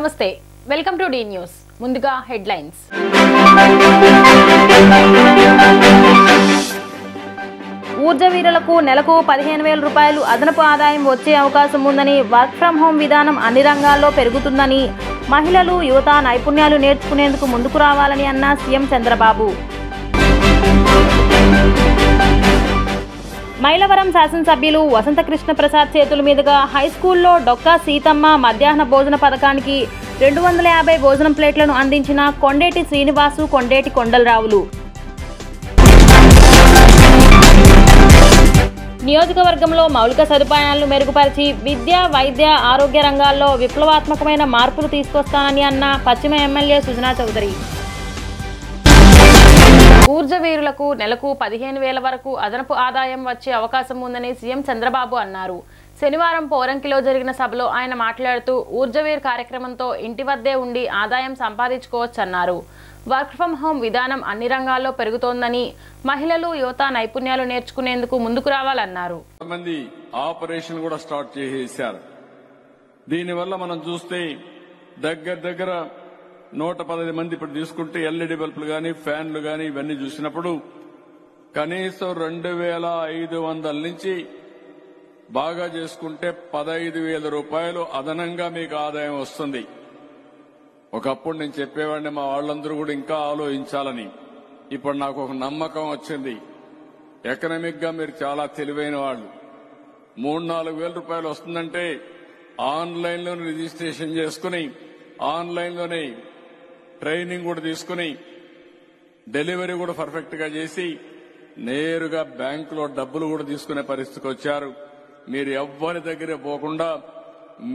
నమస్తే welcome to D news ముందుగా headlines ఊర్జవీరులకు నెలకు 15,000 రూపాయలు అదనపు ఆదాయం వచ్చే అవకాశం ఉందని వర్క్ ఫ్రం హోం విధానం అన్ని రంగాల్లో పెరుగుతుందని మహిళలు యువత నైపుణ్యాలు నేర్చుకునేందుకు ముందుకు రావాలని అన్న సీఎం చంద్రబాబు మైలవరం శాసనసభ్యులు వసంత కృష్ణ ప్రసాద్ చేతుల మీదుగా హైస్కూల్లో డొక్కా సీతమ్మ మధ్యాహ్న భోజన పథకానికి 250 భోజనం ప్లేట్లను అందించిన కొండేటి శ్రీనివాసు కొండేటి కొండలరావులు నియోజకవర్గంలో మౌలిక సదుపాయాలను మెరుగుపరిచి విద్య వైద్య ఆరోగ్య రంగాల్లో విప్లవాత్మకమైన మార్పులు తీసుకొస్తానని అన్న పశ్చిమ ఎమ్మెల్యే సుజనా చౌదరి ఊర్జవీరులకు నెలకు 15,000 వరకు అదనపు ఆదాయం వచ్చే అవకాశం ఉందని సీఎం చంద్రబాబు అన్నారు. శనివారం పోరంకిలో జరిగిన సభలో ఆయన మాట్లాడుతూ ఊర్జవీర్ కార్యక్రమంతో ఇంటి వద్దే ఉండి ఆదాయం సంపాదించుకోవచ్చన్నారు. వర్క్ ఫ్రం హోం విధానం అన్ని రంగాల్లో పెరుగుతోందని మహిళలు యువత నైపుణ్యాలు నేర్చుకునేందుకు ముందుకు రావాలన్నారు. ఆపరేషన్ కూడా స్టార్ట్ చేసేశారు. దీనివల్ల మనం చూస్తే దగ్గర 110 మంది ఇప్పుడు తీసుకుంటే ఎల్ఈడి బల్బులు గాని ఫ్యాన్లు గాని ఇవన్నీ చూసినప్పుడు కనీసం 2,500 నుంచి బాగా చేసుకుంటే 15,000 రూపాయలు అదనంగా మీకు ఆదాయం వస్తుంది. ఒకప్పుడు నేను చెప్పేవాడిని మా వాళ్ళందరూ కూడా ఇంకా ఆలోచించాలని. ఇప్పుడు నాకు ఒక నమ్మకం వచ్చింది. ఎకనామిక్ గా మీరు చాలా తెలివైన వాళ్ళు. 3-4 వేల రూపాయలు వస్తుందంటే ఆన్లైన్ లో రిజిస్ట్రేషన్ చేసుకుని ఆన్లైన్ లోనే ట్రైనింగ్ కూడా తీసుకుని డెలివరీ కూడా పర్ఫెక్ట్ గా చేసి నేరుగా బ్యాంకులో డబ్బులు కూడా తీసుకునే పరిస్థితికి వచ్చారు. మీరు ఎవ్వరి దగ్గరే పోకుండా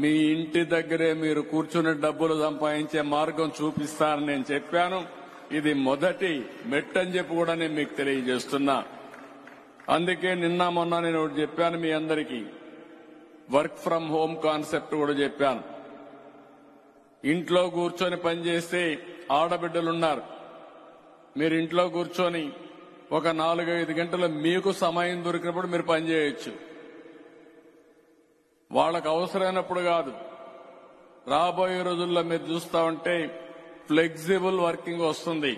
మీ ఇంటి దగ్గరే మీరు కూర్చుని డబ్బులు సంపాదించే మార్గం చూపిస్తానని నేను చెప్పాను. ఇది మొదటి మెట్టని చెప్పి కూడా నేను మీకు తెలియజేస్తున్నా. అందుకే నిన్న మొన్న నేను చెప్పాను మీ అందరికీ, వర్క్ ఫ్రం హోం కాన్సెప్ట్ కూడా చెప్పాను. ఇంట్లో కూర్చొని పనిచేస్తే ఆడబిడ్డలున్నారు. మీరు ఇంట్లో కూర్చొని ఒక 4-5 గంటలు మీకు సమయం దొరికినప్పుడు మీరు పనిచేయచ్చు. వాళ్ళకు అవసరమైనప్పుడు కాదు. రాబోయే రోజుల్లో మీరు చూస్తా ఉంటే ఫ్లెక్సిబుల్ వర్కింగ్ వస్తుంది.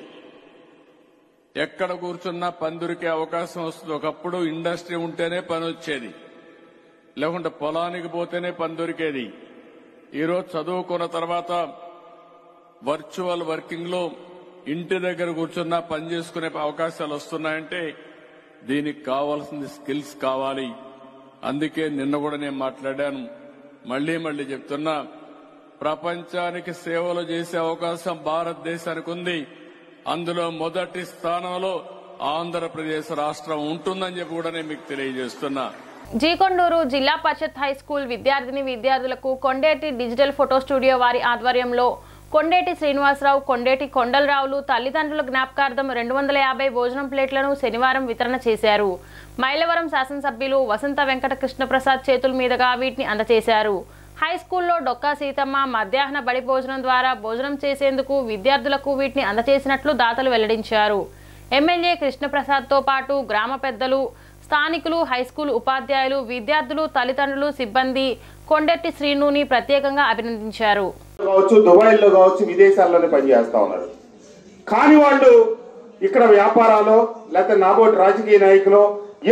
ఎక్కడ కూర్చున్నా పని దొరికే అవకాశం వస్తుంది. ఒకప్పుడు ఇండస్ట్రీ ఉంటేనే పని వచ్చేది, లేకుంటే పొలానికి పోతేనే పని దొరికేది. ఈరోజు చదువుకున్న తర్వాత వర్చువల్ వర్కింగ్ లో ఇంటి దగ్గర కూర్చున్నా పని చేసుకునే అవకాశాలు వస్తున్నాయంటే దీనికి కావాల్సింది స్కిల్స్ కావాలి. అందుకే నిన్న కూడా నేను మాట్లాడాను, మళ్లీ చెప్తున్నా, ప్రపంచానికి సేవలు చేసే అవకాశం భారతదేశానికి ఉంది. అందులో మొదటి స్థానంలో ఆంధ్రప్రదేశ్ రాష్ట్రం ఉంటుందని చెప్పి కూడా నేను మీకు తెలియజేస్తున్నా. జీకొండూరు జిల్లా పరిషత్ హై స్కూల్ విద్యార్థులకు కొండేటి డిజిటల్ ఫోటో స్టూడియో వారి ఆధ్వర్యంలో కొండేటి శ్రీనివాసరావు కొండేటి కొండలరావులు తల్లిదండ్రుల జ్ఞాపకార్థం 250 భోజనం ప్లేట్లను శనివారం వితరణ చేశారు. మైలవరం శాసనసభ్యులు వసంత వెంకట కృష్ణ ప్రసాద్ చేతుల మీదుగా వీటిని అందజేశారు. హై స్కూల్లో డొక్కా సీతమ్మ మధ్యాహ్న బడి భోజనం ద్వారా భోజనం చేసేందుకు విద్యార్థులకు వీటిని అందజేసినట్లు దాతలు వెల్లడించారు. ఎమ్మెల్యే కృష్ణప్రసాద్ తో పాటు గ్రామ పెద్దలు, స్థానికులు, హైస్కూల్ ఉపాధ్యాయులు, విద్యార్థులు, తల్లిదండ్రులు, సిబ్బంది కొండెట్టి శ్రీనుని ప్రత్యేకంగా అభినందించారు. దుబాయ్లో కావచ్చు, విదేశాల్లోనే పనిచేస్తా ఉన్నారు. కానీ వాళ్ళు ఇక్కడ వ్యాపారాలు లేకపోతే నాబోటి రాజకీయ నాయకులు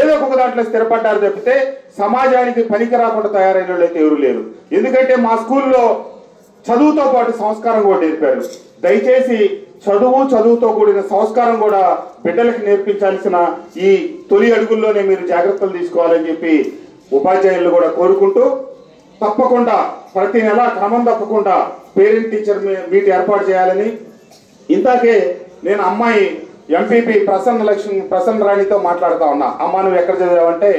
ఏదో ఒక దాంట్లో స్థిరపడ్డారు తప్పితే సమాజానికి పనికి రాకుండా తయారైన వాళ్ళు అయితే ఎవరు లేరు. ఎందుకంటే మా స్కూల్లో చదువుతో పాటు సంస్కారం కూడా నేర్పారు. దయచేసి చదువుతో కూడిన సంస్కారం కూడా బిడ్డలకు నేర్పించాల్సిన ఈ తొలి అడుగుల్లోనే మీరు జాగ్రత్తలు తీసుకోవాలని చెప్పి ఉపాధ్యాయులు కూడా కోరుకుంటూ, తప్పకుండా ప్రతి నెల క్రమం తప్పకుండా పేరెంట్ టీచర్ మీట్ ఏర్పాటు చేయాలని. ఇందాకే నేను అమ్మాయి ఎంపీపీ ప్రసన్న రాణితో మాట్లాడుతా ఉన్నా. అమ్మ నువ్వు ఎక్కడ చదివావంటే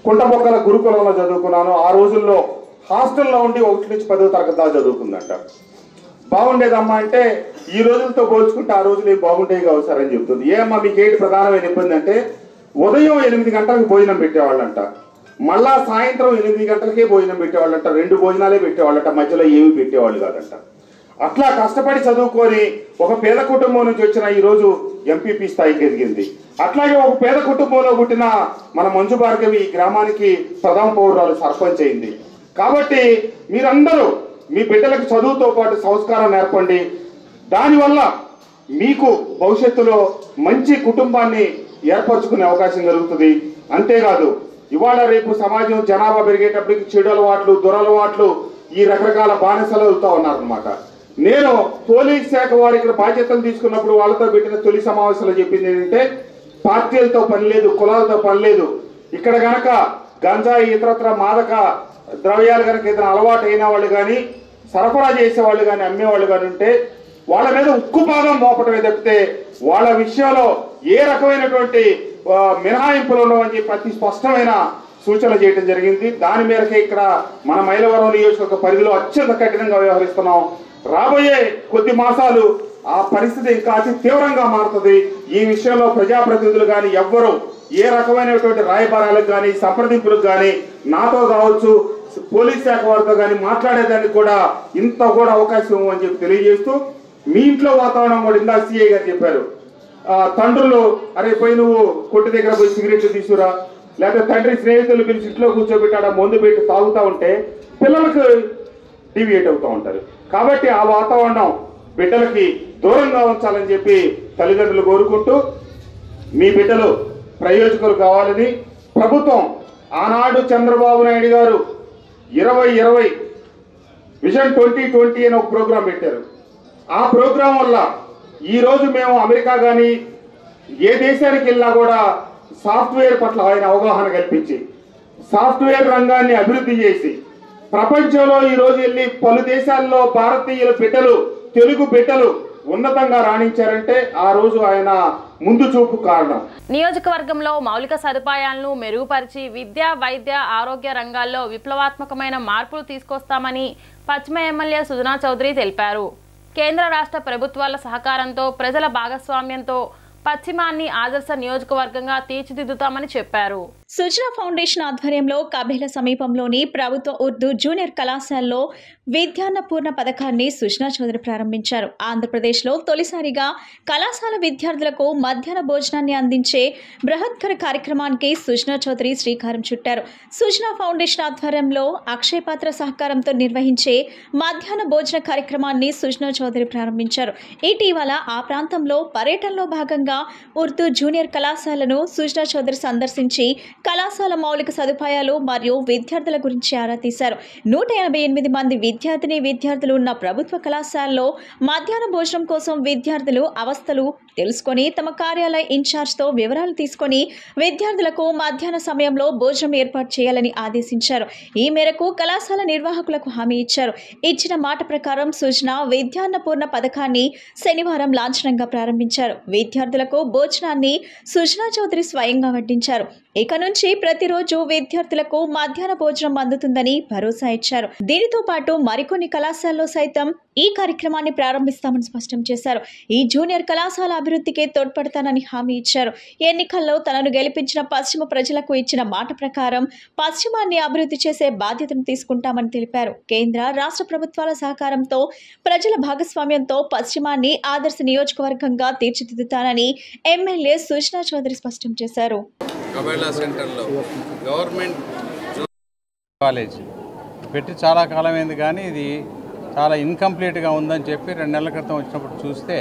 కుంటబొక్కల గురుకులంలో చదువుకున్నాను. ఆ రోజుల్లో హాస్టల్లో ఉండి 1 నుంచి 10వ తరగతి దాకా చదువుకుందంట. బాగుండేదమ్మా అంటే ఈ రోజులతో పోల్చుకుంటే ఆ రోజులు ఏం బాగుండేవి కావు సార్ అని చెప్తుంది. ఏమ్మా మీకు ఏంటి ప్రధానమైన ఇబ్బంది అంటే ఉదయం 8 గంటలకు భోజనం పెట్టేవాళ్ళంట, మళ్ళా సాయంత్రం 8 గంటలకే భోజనం పెట్టేవాళ్ళంట. 2 భోజనాలే పెట్టేవాళ్ళంట, మధ్యలో ఏమి పెట్టేవాళ్ళు కాదంట. అట్లా కష్టపడి చదువుకొని ఒక పేద కుటుంబం నుంచి వచ్చిన ఈ రోజు ఎంపీపీ స్థాయికి ఎదిగింది. అట్లాగే ఒక పేద కుటుంబంలో పుట్టిన మన మంజు భార్గవి ఈ గ్రామానికి ప్రథమ పౌరురాలు సర్పంచ్ అయింది. కాబట్టి మీరందరూ మీ బిడ్డలకు చదువుతో పాటు సంస్కారం నేర్పండి. దానివల్ల మీకు భవిష్యత్తులో మంచి కుటుంబాన్ని ఏర్పరచుకునే అవకాశం కలుగుతుంది. అంతేకాదు ఇవాళ రేపు సమాజం జనాభా పెరిగేటప్పటికి చెడు అలవాట్లు, దురలవాట్లు, ఈ రకరకాల బానిసలు వెళ్తూ ఉన్నారనమాట. నేను పోలీస్ శాఖ వారు ఇక్కడ బాధ్యతలు తీసుకున్నప్పుడు వాళ్ళతో పెట్టిన తొలి సమావేశంలో చెప్పింది ఏంటంటే, పార్టీలతో పని లేదు, కులాలతో పని లేదు. ఇక్కడ గనక గంజాయి ఇతరత్ర మాదక ద్రవ్యాలు కనుక ఏదైనా అలవాటు అయిన వాళ్ళు కానీ, సరఫరా చేసేవాళ్ళు కానీ, అమ్మేవాళ్ళు కానీ ఉంటే వాళ్ళ మీద ఉక్కు భాగం మోపటమే తప్పితే వాళ్ళ విషయంలో ఏ రకమైనటువంటి మినహాయింపులు ఉండవని చెప్పి అతి స్పష్టమైన సూచనలు చేయడం జరిగింది. దాని మేరకే ఇక్కడ మన మైలవరం నియోజకవర్గ పరిధిలో అత్యంత కఠినంగా వ్యవహరిస్తున్నాం. రాబోయే కొద్ది మాసాలు ఆ పరిస్థితి ఇంకా అతి తీవ్రంగా మారుతుంది. ఈ విషయంలో ప్రజాప్రతినిధులు కానీ ఎవ్వరూ ఏ రకమైనటువంటి రాయబారాలకు కానీ, సంప్రదింపులకు కానీ, నాతో కావచ్చు పోలీస్ శాఖ వారితో కానీ మాట్లాడేదానికి కూడా ఇంత కూడా అవకాశం అని చెప్పి తెలియజేస్తూ, మీ ఇంట్లో వాతావరణం కూడా ఇందా సిఐ గారు చెప్పారు. తండ్రులు అరే పోయి నువ్వు కొట్టు దగ్గర పోయి సిగరెట్లు తీసుకురా, లేకపోతే తండ్రి స్నేహితులు పిలిచి ఇంట్లో కూర్చోబెట్టాడా మందు పెట్టి తాగుతూ ఉంటే పిల్లలకు డివియేట్ అవుతూ ఉంటారు. కాబట్టి ఆ వాతావరణం బిడ్డలకి దూరంగా ఉంచాలని చెప్పి తల్లిదండ్రులు కోరుకుంటూ, మీ బిడ్డలు ప్రయోజకులు కావాలని ప్రభుత్వం ఆనాడు చంద్రబాబు నాయుడు గారు 2020 విజన్ 2020 అని ఒక ప్రోగ్రాం పెట్టారు. ఆ ప్రోగ్రాం వల్ల ఈరోజు మేము అమెరికా కానీ ఏ దేశానికి వెళ్ళినా కూడా సాఫ్ట్వేర్ పట్ల ఆయన అవగాహన కల్పించి సాఫ్ట్వేర్ రంగాన్ని అభివృద్ధి చేసి ప్రపంచంలో ఈరోజు వెళ్ళి పలు దేశాల్లో భారతీయుల బిడ్డలు, తెలుగు బిడ్డలు ఉన్నతంగా రాణించారంటే ఆ రోజు ఆయన ముందు చూపు కారణం. నియోజకవర్గంలో మౌలిక సదుపాయాలను మెరుగుపరిచి విద్య, వైద్య, ఆరోగ్య రంగాల్లో విప్లవాత్మకమైన మార్పులు తీసుకొస్తామని పశ్చిమ ఎమ్మెల్యే సుజనా చౌదరి తెలిపారు. కేంద్ర రాష్ట్ర ప్రభుత్వాల సహకారంతో, ప్రజల భాగస్వామ్యంతో పశ్చిమాన్ని ఆదర్శ నియోజకవర్గంగా తీర్చిదిద్దుతామని చెప్పారు. సుజనా ఫౌండేషన్ ఆధ్వర్యంలో కబేల సమీపంలోని ప్రభుత్వ ఉర్దూ జూనియర్ కళాశాలలో విద్యాన్నపూర్ణ పథకాన్ని సుజనా చౌదరి ప్రారంభించారు. ఆంధ్రప్రదేశ్లో తొలిసారిగా కళాశాల విద్యార్థులకు మధ్యాహ్న భోజనాన్ని అందించే బృహత్కర కార్యక్రమానికి సుజనా చౌదరి శ్రీకారం చుట్టారు. సుజనా ఫౌండేషన్ ఆధ్వర్యంలో అక్షయ పాత్ర సహకారంతో నిర్వహించే మధ్యాహ్న భోజన కార్యక్రమాన్ని సుజనా చౌదరి ప్రారంభించారు. ఇటీవల ఆ ప్రాంతంలో పర్యటనలో భాగంగా ఉర్దూ జూనియర్ కళాశాలను సుజనా చౌదరి సందర్శించి కళాశాల మౌలిక సదుపాయాలు మరియు విద్యార్థుల గురించి ఆరా తీశారు. 188 మంది విద్యార్థులు ఉన్న ప్రభుత్వ కళాశాలలో మధ్యాహ్న భోజనం కోసం విద్యార్థులు అవస్థలు తెలుసుకొని తమ కార్యాలయ ఇన్ఛార్జ్తో వివరాలు తీసుకొని విద్యార్థులకు మధ్యాహ్న సమయంలో భోజనం ఏర్పాటు చేయాలని ఆదేశించారు. ఈ మేరకు కళాశాల నిర్వాహకులకు హామీ ఇచ్చారు. ఇచ్చిన మాట ప్రకారం సుజనా విద్యాన్నపూర్ణ పథకాన్ని శనివారం లాంఛనంగా ప్రారంభించారు. విద్యార్థులకు భోజనాన్ని సుజనా చౌదరి స్వయంగా వడ్డించారు. ఇక నుంచి ప్రతిరోజు విద్యార్థులకు మధ్యాహ్న భోజనం అందుతుందని భరోసా ఇచ్చారు. దీనితో పాటు మరికొన్ని కళాశాలలో సైతం ఈ కార్యక్రమాన్ని ప్రారంభిస్తామని స్పష్టం చేశారు. ఈ జూనియర్ కళాశాల అభివృద్ధికి తోడ్పడతానని హామీ ఇచ్చారు. ఎన్నికల్లో తనను గెలిపించిన పశ్చిమ ప్రజలకు ఇచ్చిన మాట ప్రకారం పశ్చిమాన్ని అభివృద్ధి చేసే బాధ్యతను తీసుకుంటామని తెలిపారు. కేంద్ర రాష్ట్ర ప్రభుత్వాల సహకారంతో, ప్రజల భాగస్వామ్యంతో పశ్చిమాన్ని ఆదర్శ నియోజకవర్గంగా తీర్చిదిద్దుతానని ఎమ్మెల్యే సుజనా చౌదరి స్పష్టం చేశారు. కబేలా సెంటర్లో గవర్నమెంట్ కాలేజ్ పెట్టి చాలా కాలమైంది, కానీ ఇది చాలా ఇన్కంప్లీట్గా ఉందని చెప్పి 2 నెలల క్రితం వచ్చినప్పుడు చూస్తే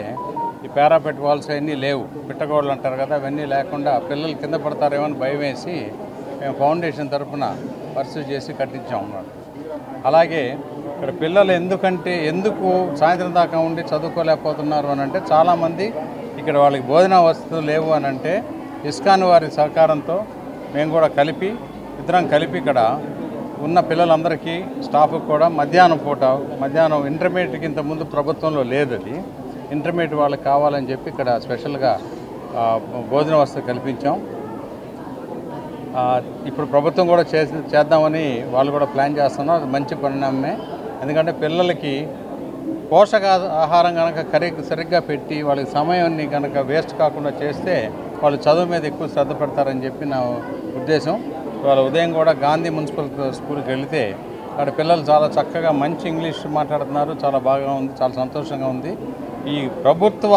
ఈ పారాపెట్ వాల్స్ అవన్నీ లేవు, పిట్టగోడలు అంటారు కదా, అవన్నీ లేకుండా పిల్లలు కింద పడతారేమో అని భయం వేసి మేము ఫౌండేషన్ తరఫున పర్సూ చేసి కట్టించాం అన్నమాట. అలాగే ఇక్కడ పిల్లలు ఎందుకు సాయంత్రం దాకా ఉండి చదువుకోలేకపోతున్నారు అని అంటే, చాలామంది ఇక్కడ వాళ్ళకి భోజన వసతులు లేవు అని అంటే ఇస్కాన్ వారి సహకారంతో మేము కూడా ఇద్దరం కలిపి ఇక్కడ ఉన్న పిల్లలందరికీ స్టాఫ్కి కూడా మధ్యాహ్నం ఇంటర్మీడియట్కి ఇంత ముందు ప్రభుత్వంలో లేదు, అది ఇంటర్మీడియట్ వాళ్ళకి కావాలని చెప్పి ఇక్కడ స్పెషల్గా భోజన వసతి కల్పించాం. ఇప్పుడు ప్రభుత్వం కూడా చేద్దామని వాళ్ళు కూడా ప్లాన్ చేస్తున్నారు. అది మంచి పరిణామమే. ఎందుకంటే పిల్లలకి పోషకాహారం కనుక సరిగ్గా పెట్టి వాళ్ళకి సమయాన్ని కనుక వేస్ట్ కాకుండా చేస్తే వాళ్ళు చదువు మీద ఎక్కువ శ్రద్ధ పెడతారని చెప్పి నా ఉద్దేశం. వాళ్ళ ఉదయం కూడా గాంధీ మున్సిపల్ స్కూల్కి వెళితే అక్కడ పిల్లలు చాలా చక్కగా మంచి ఇంగ్లీష్ మాట్లాడుతున్నారు. చాలా బాగా ఉంది, చాలా సంతోషంగా ఉంది. ఈ ప్రభుత్వ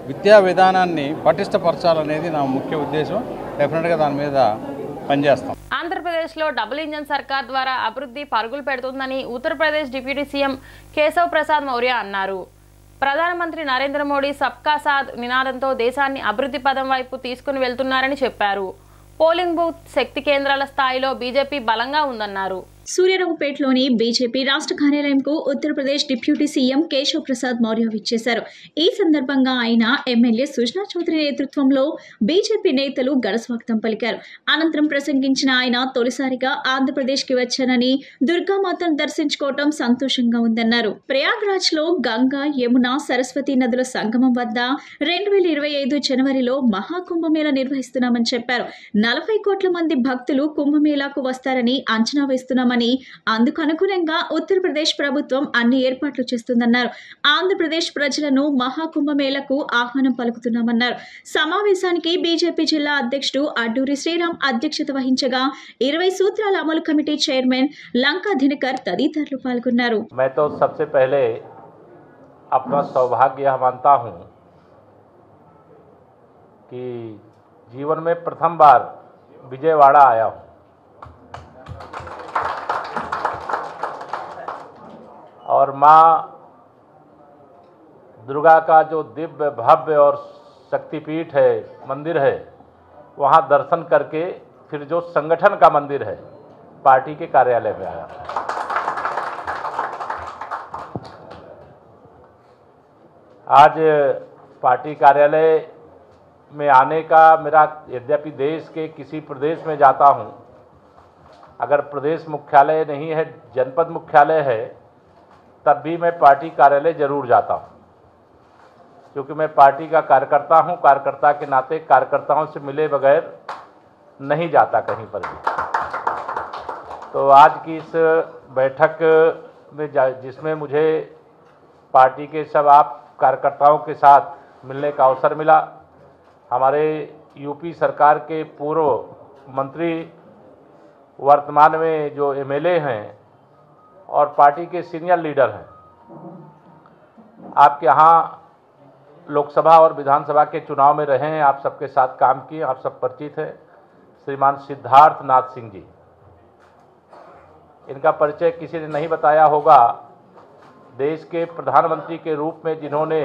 విద్యా విధానాన్ని పటిష్టపరచాలనేది నా ముఖ్య ఉద్దేశం. డెఫినెట్గా దాని మీద పనిచేస్తాం. ఆంధ్రప్రదేశ్లో డబుల్ ఇంజన్ సర్కార్ ద్వారా అభివృద్ధి పరుగులు పెడుతుందని ఉత్తరప్రదేశ్ డిప్యూటీ సీఎం కేశవ్ ప్రసాద్ మౌర్య అన్నారు. ప్రధానమంత్రి నరేంద్ర మోడీ సబ్కా సాథ్ నినాదంతో దేశాన్ని అభివృద్ధి పదం వైపు తీసుకుని వెళ్తున్నారని చెప్పారు. పోలింగ్ బూత్ శక్తి కేంద్రాల స్థాయిలో బీజేపీ బలంగా ఉందన్నారు. సూర్యారావుపేటలోని బీజేపీ రాష్ట్ర కార్యాలయంకు ఉత్తరప్రదేశ్ డిప్యూటీ సీఎం కేశవ్ ప్రసాద్ మౌర్య విచ్చేశారు. ఈ సందర్భంగా ఆయన ఎమ్మెల్యే సుష్మా చౌదరి నేతృత్వంలో బీజేపీ నేతలు ఘనస్వాగతం పలికారు. అనంతరం ప్రసంగించిన ఆయన తొలిసారిగా ఆంధ్రప్రదేశ్కి వచ్చానని దుర్గామాతను దర్శించుకోవటం సంతోషంగా ఉందన్నారు. ప్రయాగ్రాజ్ లో గంగా, యమున, సరస్వతి నదుల సంగమం వద్ద 2025 జనవరిలో మహాకుంభమేళా నిర్వహిస్తున్నామని చెప్పారు. 40 కోట్ల మంది భక్తులు కుంభమేళాకు వస్తారని అంచనా వేస్తున్నామని, అందుకు అనుగుణంగా ఉత్తరప్రదేశ్ ప్రభుత్వం అన్ని ఏర్పాట్లు చేస్తుందన్నారు. ఆంధ్రప్రదేశ్ ప్రజలను మహాకుంభమేళకు ఆహ్వానం పలుకుతున్నామన్నారు. సమావేశానికి బీజేపీ జిల్లా అధ్యక్షుడు అడ్డూరి శ్రీరామ్ అధ్యక్షత వహించగా 20 సూత్రాల అమలు కమిటీ చైర్మన్ లంకా దినకర్ తదితరులు పాల్గొన్నారు. मैं तो सबसे पहले अपना सौभाग्य यह मानता हूं कि जीवन में प्रथम बार विजयवाड़ा आया हूं और माँ दुर्गा का जो दिव्य भव्य और शक्तिपीठ है, मंदिर है, वहाँ दर्शन करके फिर जो संगठन का मंदिर है पार्टी के कार्यालय में आया। आज पार्टी कार्यालय में आने का मेरा, यद्यपि देश के किसी प्रदेश में जाता हूँ, अगर प्रदेश मुख्यालय नहीं है, जनपद मुख्यालय है, तब भी मैं पार्टी कार्यालय जरूर जाता हूँ, क्योंकि मैं पार्टी का कार्यकर्ता हूँ। कार्यकर्ता के नाते कार्यकर्ताओं से मिले बगैर नहीं जाता कहीं पर भी। तो आज की इस बैठक में जिसमें मुझे पार्टी के सब आप कार्यकर्ताओं के साथ मिलने का अवसर मिला, हमारे यूपी सरकार के पूर्व मंत्री, वर्तमान में जो एमएलए हैं और पार्टी के सीनियर लीडर हैं, आपके यहाँ लोकसभा और विधानसभा के चुनाव में रहे हैं, आप सबके साथ काम किए, आप सब परिचित हैं। श्रीमान सिद्धार्थ नाथ सिंह जी, इनका परिचय किसी ने नहीं बताया होगा। देश के प्रधानमंत्री के रूप में जिन्होंने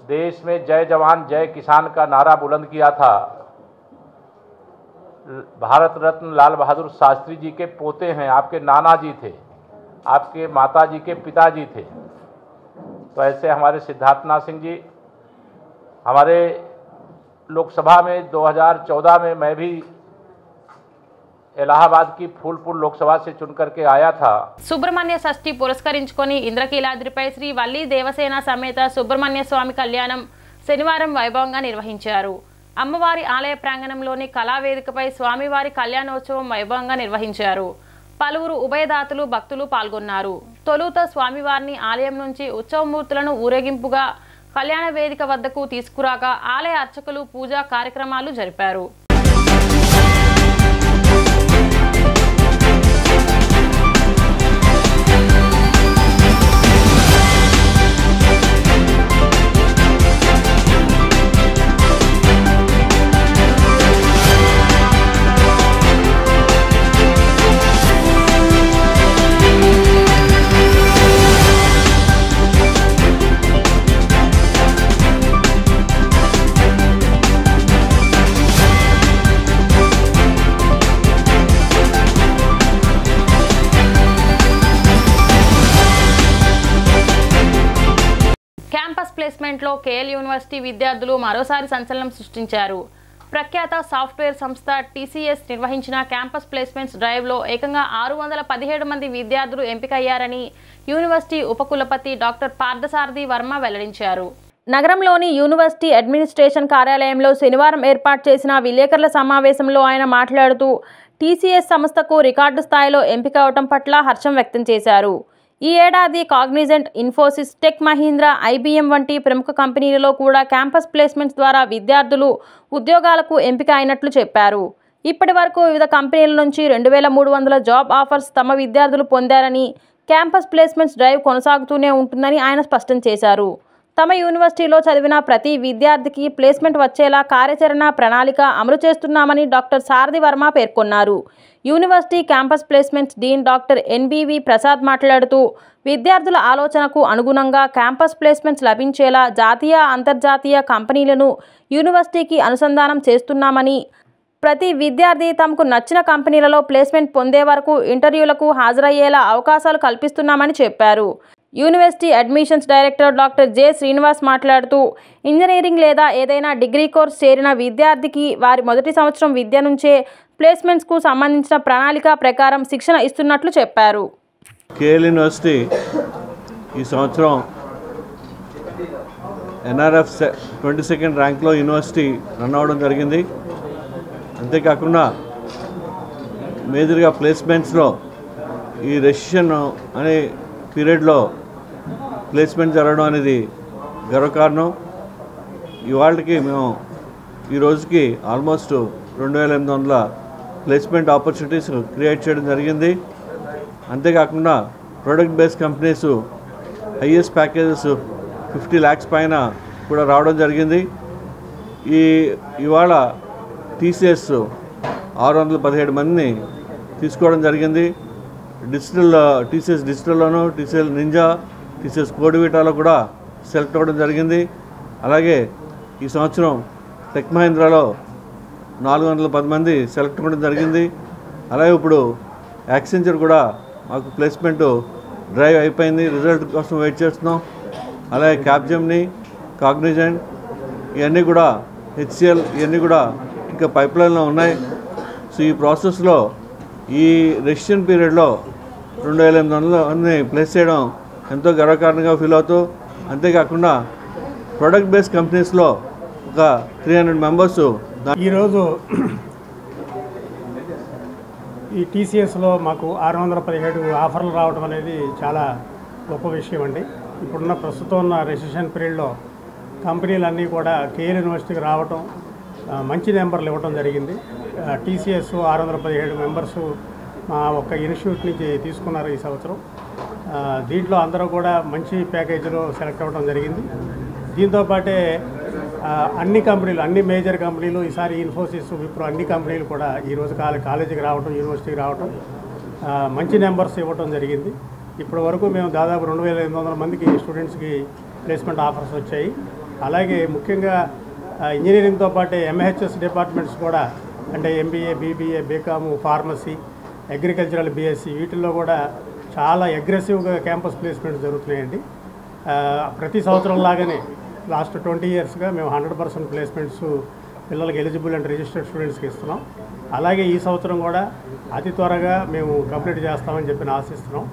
देश में जय जवान जय किसान का नारा बुलंद किया था, भारत रत्न लाल बहादुर शास्त्री जी के पोते हैं, आपके नाना जी थे, आपके माता जी के पिताजी थे। तो ऐसे हमारे सिद्धार्थनाथ सिंह जी, हमारे लोकसभा में 2014 में मैं भी इलाहाबाद की फूलपुर लोकसभा से चुन करके आया था. సుబ్రహ్మణ్య షష్ఠి పురస్కరించుకొని ఇంద్రకీలాద్రిపై శ్రీ వల్లి దేవసేన సమేత సుబ్రహ్మణ్య స్వామి కళ్యాణం శనివారం వైభవంగా నిర్వహించారు. అమ్మవారి ఆలయ ప్రాంగణంలోని కళావేదికపై స్వామివారి కళ్యాణోత్సవం వైభవంగా నిర్వహించారు. పలువురు ఉభయదాతలు భక్తులు పాల్గొన్నారు. తొలుత స్వామివారిని ఆలయం నుంచి ఉత్సవమూర్తులను ఊరేగింపుగా కళ్యాణ వేదిక వద్దకు తీసుకురాగా ఆలయ అర్చకులు పూజా కార్యక్రమాలు జరిపారు. క్యాంపస్ ప్లేస్మెంట్లో కేఎల్ యూనివర్సిటీ విద్యార్థులు మరోసారి సంచలనం సృష్టించారు. ప్రఖ్యాత సాఫ్ట్వేర్ సంస్థ టీసీఎస్ నిర్వహించిన క్యాంపస్ ప్లేస్మెంట్స్ డ్రైవ్లో ఏకంగా 617 మంది విద్యార్థులు ఎంపికయ్యారని యూనివర్సిటీ ఉపకులపతి డాక్టర్ పార్థసారథి వర్మ వెల్లడించారు. నగరంలోని యూనివర్సిటీ అడ్మినిస్ట్రేషన్ కార్యాలయంలో శనివారం ఏర్పాటు చేసిన విలేకరుల సమావేశంలో ఆయన మాట్లాడుతూ టీసీఎస్ సంస్థకు రికార్డు స్థాయిలో ఎంపిక అవడం పట్ల హర్షం వ్యక్తం చేశారు. ఈ ఏడాది Cognizant, Infosys, tech Mahindra, IBM వంటి ప్రముఖ కంపెనీలలో కూడా క్యాంపస్ ప్లేస్మెంట్స్ ద్వారా విద్యార్థులు ఉద్యోగాలకు ఎంపిక అయినట్లు చెప్పారు. ఇప్పటి వరకు వివిధ కంపెనీల నుంచి 2300 జాబ్ ఆఫర్స్ తమ విద్యార్థులు పొందారని, క్యాంపస్ ప్లేస్మెంట్స్ డ్రైవ్ కొనసాగుతూనే ఉంటుందని ఆయన స్పష్టం చేశారు. తమ యూనివర్సిటీలో చదివిన ప్రతి విద్యార్థికి ప్లేస్మెంట్ వచ్చేలా కార్యాచరణ ప్రణాళిక అమలు చేస్తున్నామని డాక్టర్ సారథి వర్మ పేర్కొన్నారు. University campus placements dean doctor NBV Prasad మాట్లాడుతూ విద్యార్థుల ఆలోచనకు అనుగుణంగా క్యాంపస్ ప్లేస్మెంట్స్ లభించేలా జాతీయ అంతర్జాతీయ కంపెనీలను యూనివర్సిటీకి అనుసంధానం చేస్తున్నామని, ప్రతి విద్యార్థి తమకు నచ్చిన కంపెనీలలో ప్లేస్మెంట్ పొందే వరకు ఇంటర్వ్యూలకు హాజరయ్యేలా అవకాశాలు కల్పిస్తున్నామని చెప్పారు. University admissions director doctor J Srinivas మాట్లాడుతూ ఇంజనీరింగ్ లేదా ఏదైనా డిగ్రీ కోర్స్ చేరిన విద్యార్థికి వారి మొదటి సంవత్సరం విద్య నుంచే ప్లేస్మెంట్స్కు సంబంధించిన ప్రణాళిక ప్రకారం శిక్షణ ఇస్తున్నట్లు చెప్పారు. కేఎల్ యూనివర్సిటీ ఈ సంవత్సరం ఎన్ఆర్ఎఫ్ 22nd ర్యాంక్లో యూనివర్సిటీ రన్ అవ్వడం జరిగింది. అంతేకాకుండా మేజర్గా ప్లేస్మెంట్స్లో ఈ రెసిషన్ అనే పీరియడ్లో ప్లేస్మెంట్ జరగడం అనేది గర్వకారణం. ఇవాళకి మేము ఈ రోజుకి ఆల్మోస్ట్ 2800 ప్లేస్మెంట్ ఆపర్చునిటీస్ క్రియేట్ చేయడం జరిగింది. అంతేకాకుండా product based companies highest packages 50 lakhs పైన కూడా రావడం జరిగింది. ఇవాళ టీసీఎస్ 617 మందిని తీసుకోవడం జరిగింది. టీసీఎస్ డిజిటల్లోనూ, టీసీఎల్ నింజా, టీసీఎస్ కోడివిటాలో కూడా సెలెక్ట్ అవ్వడం జరిగింది. అలాగే ఈ సంవత్సరం టెక్ మహీంద్రాలో 410 మంది సెలెక్ట్ అవ్వడం జరిగింది. అలాగే ఇప్పుడు యాక్సెంచర్ కూడా మాకు ప్లేస్మెంట్ డ్రైవ్ అయిపోయింది, రిజల్ట్ కోసం వెయిట్ చేస్తున్నాం. అలాగే క్యాప్జెమిని, కాగ్నిజెంట్ ఇవన్నీ కూడా, హెచ్సిఎల్ ఇవన్నీ కూడా ఇంకా పైప్లైన్లో ఉన్నాయి. సో ఈ ప్రాసెస్లో ఈ రెసిషన్ పీరియడ్లో 2800 మందిని ప్లేస్ చేయడం ఎంతో గర్వకారణంగా ఫీల్ అవుతూ, అంతేకాకుండా ప్రొడక్ట్ బేస్డ్ కంపెనీస్లో ఒక 300 మెంబర్స్ ఈరోజు ఈ టీసీఎస్లో మాకు 617 ఆఫర్లు రావడం అనేది చాలా గొప్ప విషయం అండి. ఇప్పుడున్న ప్రస్తుతం ఉన్న రెసిషన్ పీరియడ్లో కంపెనీలన్నీ కూడా కేఎల్ యూనివర్సిటీకి రావటం, మంచి నెంబర్లు ఇవ్వడం జరిగింది. టీసీఎస్ 617 మెంబర్స్ మా ఒక్క ఇన్స్టిట్యూట్ నుంచి తీసుకున్నారు ఈ సంవత్సరం. దీంట్లో అందరూ కూడా మంచి ప్యాకేజీలో సెలెక్ట్ అవ్వడం జరిగింది. దీంతోపాటే అన్ని కంపెనీలు, అన్ని మేజర్ కంపెనీలు, ఈసారి ఇన్ఫోసిస్, విప్రో అన్ని కంపెనీలు కూడా ఈరోజు కాలేజీకి రావటం, యూనివర్సిటీకి రావటం, మంచి నెంబర్స్ ఇవ్వటం జరిగింది. ఇప్పటి వరకు మేము దాదాపు 2800 మందికి స్టూడెంట్స్కి ప్లేస్మెంట్ ఆఫర్స్ వచ్చాయి. అలాగే ముఖ్యంగా ఇంజనీరింగ్తో పాటే ఎంహెచ్ఎస్ డిపార్ట్మెంట్స్ కూడా, అంటే MBA, BBA, BCom, pharmacy, agricultural, BSc వీటిల్లో కూడా చాలా అగ్రెసివ్గా క్యాంపస్ ప్లేస్మెంట్స్ జరుగుతున్నాయండి. ప్రతి సంవత్సరం లాగానే లాస్ట్ 20 yearsగా మేము 100% ప్లేస్మెంట్స్ పిల్లలకి ఎలిజిబుల్ అండ్ రిజిస్టర్డ్ స్టూడెంట్స్కి ఇస్తున్నాం. అలాగే ఈ సంవత్సరం కూడా అతి త్వరగా మేము కంప్లీట్ చేస్తామని చెప్పి ఆశిస్తున్నాం.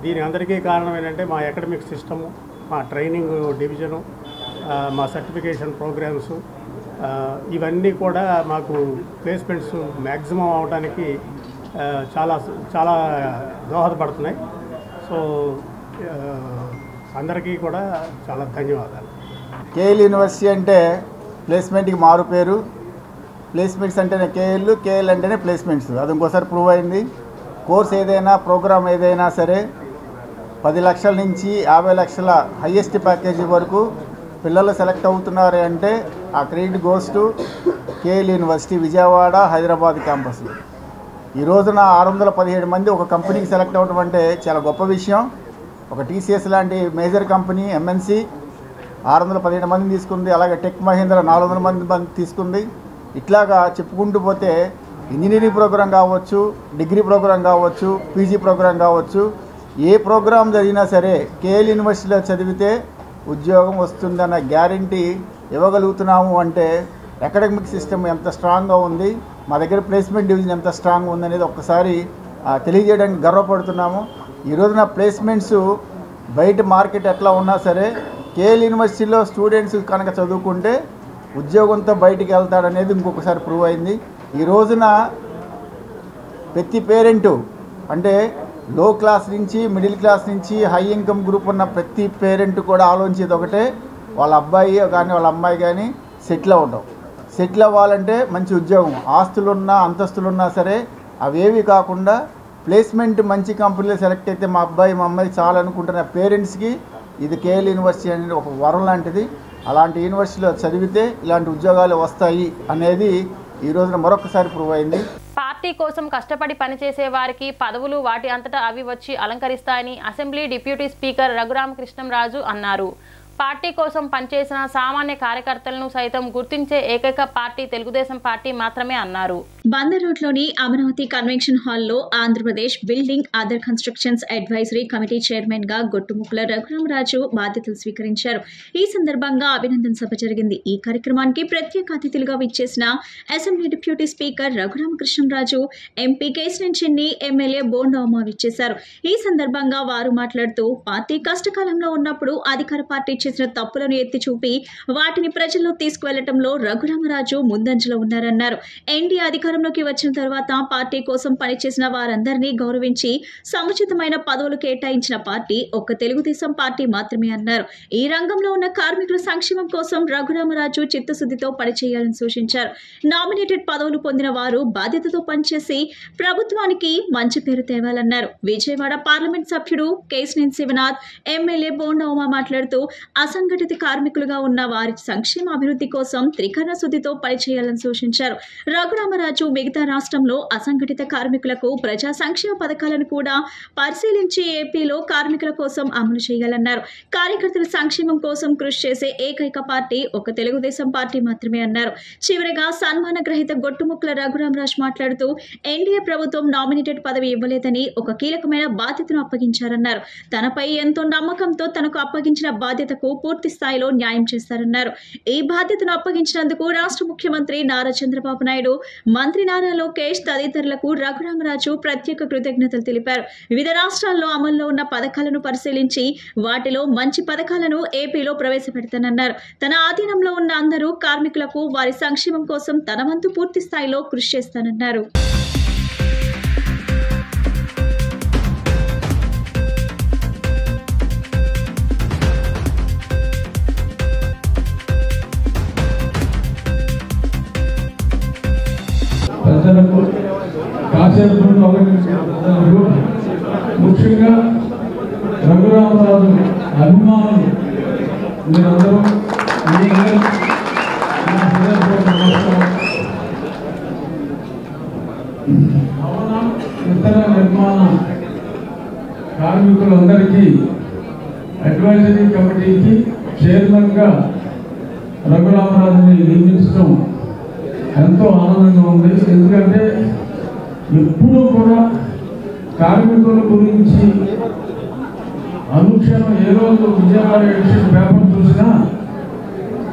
దీని అందరికీ కారణం ఏంటంటే మా అకాడమిక్ సిస్టము, మా ట్రైనింగ్ డివిజను, మా సర్టిఫికేషన్ ప్రోగ్రామ్స్ ఇవన్నీ కూడా మాకు ప్లేస్మెంట్స్ మ్యాక్సిమం అవడానికి చాలా చాలా దోహదపడుతున్నాయి. సో అందరికీ కూడా చాలా ధన్యవాదాలు. కేఎల్ యూనివర్సిటీ అంటే ప్లేస్మెంట్కి మారు పేరు. ప్లేస్మెంట్స్ అంటేనే కేఎల్ అంటేనే ప్లేస్మెంట్స్. అది ఇంకోసారి ప్రూవ్ అయింది. కోర్స్ ఏదైనా, ప్రోగ్రామ్ ఏదైనా సరే 10 లక్షల నుంచి 50 లక్షల హయ్యెస్ట్ ప్యాకేజీ వరకు పిల్లలు సెలెక్ట్ అవుతున్నారు అంటే ఆ credit goes to KL university Vijayawada, Hyderabad క్యాంపస్లో. ఈ రోజున 617 మంది ఒక కంపెనీకి సెలెక్ట్ అవ్వడం అంటే చాలా గొప్ప విషయం. ఒక టీసీఎస్ లాంటి మేజర్ కంపెనీ, ఎంఎన్సీ 617 మందిని తీసుకుంది. అలాగే టెక్ మహీంద్రా 400 మంది తీసుకుంది. ఇట్లాగా చెప్పుకుంటూ పోతే ఇంజనీరింగ్ ప్రోగ్రాం కావచ్చు, డిగ్రీ ప్రోగ్రాం కావచ్చు, పీజీ ప్రోగ్రాం కావచ్చు, ఏ ప్రోగ్రాం జరిగినా సరే కేఎల్ యూనివర్సిటీలో చదివితే ఉద్యోగం వస్తుందన్న గ్యారంటీ ఇవ్వగలుగుతున్నాము. అంటే అకాడమిక్ సిస్టమ్ ఎంత స్ట్రాంగ్గా ఉంది, మా దగ్గర ప్లేస్మెంట్ డివిజన్ ఎంత స్ట్రాంగ్ ఉందనేది ఒక్కసారి తెలియజేయడానికి గర్వపడుతున్నాము. ఈ రోజున ప్లేస్మెంట్స్ బయట మార్కెట్ ఎట్లా ఉన్నా సరే కేఎల్ యూనివర్సిటీలో స్టూడెంట్స్ కనుక చదువుకుంటే ఉద్యోగంతో బయటికి వెళ్తాడనేది ఇంకొకసారి ప్రూవ్ అయింది. ఈ రోజున ప్రతి పేరెంటు, అంటే లో క్లాస్ నుంచి, మిడిల్ క్లాస్ నుంచి, హై ఇన్కమ్ గ్రూప్ ఉన్న ప్రతి పేరెంట్ కూడా ఆలోచించేది ఒకటే, వాళ్ళ అబ్బాయి కానీ వాళ్ళ అమ్మాయి కానీ సెటిల్ అవ్వడం. సెటిల్ అవ్వాలంటే మంచి ఉద్యోగం, ఆస్తులున్నా అంతస్తులున్నా సరే అవేవి కాకుండా ప్లేస్మెంట్ మంచి కంపెనీలో సెలెక్ట్ అయితే మా అబ్బాయి మా అమ్మాయి చాలనుకుంటున్న పేరెంట్స్కి ఇది కేఎల్ యూనివర్సిటీ అనేది ఒక వరం లాంటిది. అలాంటి యూనివర్సిటీలో చదివితే ఇలాంటి ఉద్యోగాలు వస్తాయి అనేది ఈ రోజున మరొకసారి ప్రూవ్ అయింది. పార్టీ కోసం కష్టపడి పనిచేసే వారికి పదవులు వాటి అంతటా అవి వచ్చి అలంకరిస్తాయని అసెంబ్లీ డిప్యూటీ స్పీకర్ రఘురామకృష్ణంరాజు అన్నారు. పార్టీ కోసం పనిచేసిన సామాన్య కార్యకర్తలను సైతం గుర్తించే ఏకైక పార్టీ తెలుగుదేశం పార్టీ మాత్రమే అన్నారు. బందర్ రోడ్లోని అమరావతి కన్వెన్షన్ హాల్లో Andhra Pradesh building other constructions advisory committee chairman గా గొట్టుముక్కల రఘురామరాజు బాధ్యతలు స్వీకరించారు. ఈ సందర్భంగా అభినందన సభ జరిగింది. ఈ కార్యక్రమానికి ప్రత్యేక అతిథులుగా విచ్చేసిన assembly deputy speaker Raghurama Krishnam Raju, MP Kesineni చిన్ని, ఎమ్మెల్యే బోండా ఉమ విచ్చేశారు. ఈ సందర్భంగా వారు మాట్లాడుతూ పార్టీ కష్టకాలంలో ఉన్నప్పుడు అధికార పార్టీ చేసిన తప్పులను ఎత్తి చూపి వాటిని ప్రజల్లో తీసుకువెళ్లడంలో రఘురామరాజు ముందంజలో ఉన్నారన్నారు. ఎన్డీఏ అధికారంలోకి వచ్చిన తర్వాత పార్టీ కోసం పనిచేసిన వారందరినీ గౌరవించి సముచితమైన పదవులు కేటాయించిన పార్టీ ఒక్క తెలుగుదేశం పార్టీ మాత్రమే అన్నారు. ఈ రంగంలో ఉన్న కార్మికుల సంక్షేమం కోసం రఘురామరాజు చిత్తశుద్ధితో పనిచేయాలని సూచించారు. నామినేటెడ్ పదవులు పొందిన వారు బాధ్యతతో పనిచేసి ప్రభుత్వానికి మంచి పేరు తేవాలన్నారు. విజయవాడ పార్లమెంట్ సభ్యుడు కేశినేని శివనాథ్, ఎమ్మెల్యే బోండా ఉమ మాట్లాడుతూ అసంఘటిత కార్మికులుగా ఉన్న వారి సంక్షేమ అభివృద్ధి కోసం త్రికరణ శుద్ధితో పనిచేయాలని సూచించారు. రఘురామరాజు మిగతా రాష్ట్రంలో అసంఘటిత కార్మికులకు ప్రజా సంక్షేమ పథకాలను కూడా పరిశీలించి ఏపీలో కార్మికుల కోసం అమలు చేయాలన్నారు. కార్యకర్తల సంక్షేమం కోసం కృషి చేసే ఏకైక పార్టీ ఒక తెలుగుదేశం పార్టీ మాత్రమే అన్నారు. చివరిగా సన్మాన గ్రహీత గొట్టుముక్కల రఘురామరాజు మాట్లాడుతూ ఎన్డీఏ ప్రభుత్వం నామినేటెడ్ పదవి ఇవ్వలేదని ఒక కీలకమైన బాధ్యతను అప్పగించారన్నారు. తనపై ఎంతో నమ్మకంతో తనకు అప్పగించిన బాధ్యతకు పూర్తి స్థాయిలో న్యాయం చేస్తారన్నారు. ఈ బాధ్యతను అప్పగించినందుకు రాష్ట్ర ముఖ్యమంత్రి నారా చంద్రబాబు నాయుడు, మంత్రి నారా లోకేష్ తదితరులకు రఘురామరాజు ప్రత్యేక కృతజ్ఞతలు తెలిపారు. వివిధ రాష్ట్రాల్లో అమల్లో ఉన్న పథకాలను పరిశీలించి వాటిలో మంచి పథకాలను ఏపీలో ప్రవేశపెడతానన్నారు. తన ఆధీనంలో ఉన్న అందరూ కార్మికులకు వారి సంక్షేమం కోసం తన వంతు పూర్తి స్థాయిలో కృషి చేస్తానన్నారు. ప్రజలకు కాసేపు ముఖ్యంగా రఘురామరాజు అభిమానులు మీరందరూ భవన ఇతర నిర్మాణ కార్మికులందరికీ అడ్వైజరీ కమిటీకి చైర్మన్గా రఘురామరాజుని నియమించడం ఎంతో ఆనందంగా ఉంది. ఎందుకంటే ఎప్పుడూ కూడా కార్మికుల గురించి అనుక్షణం ఏ రోజు విజయవాడ ఎడిషన్ పేపర్ చూసినా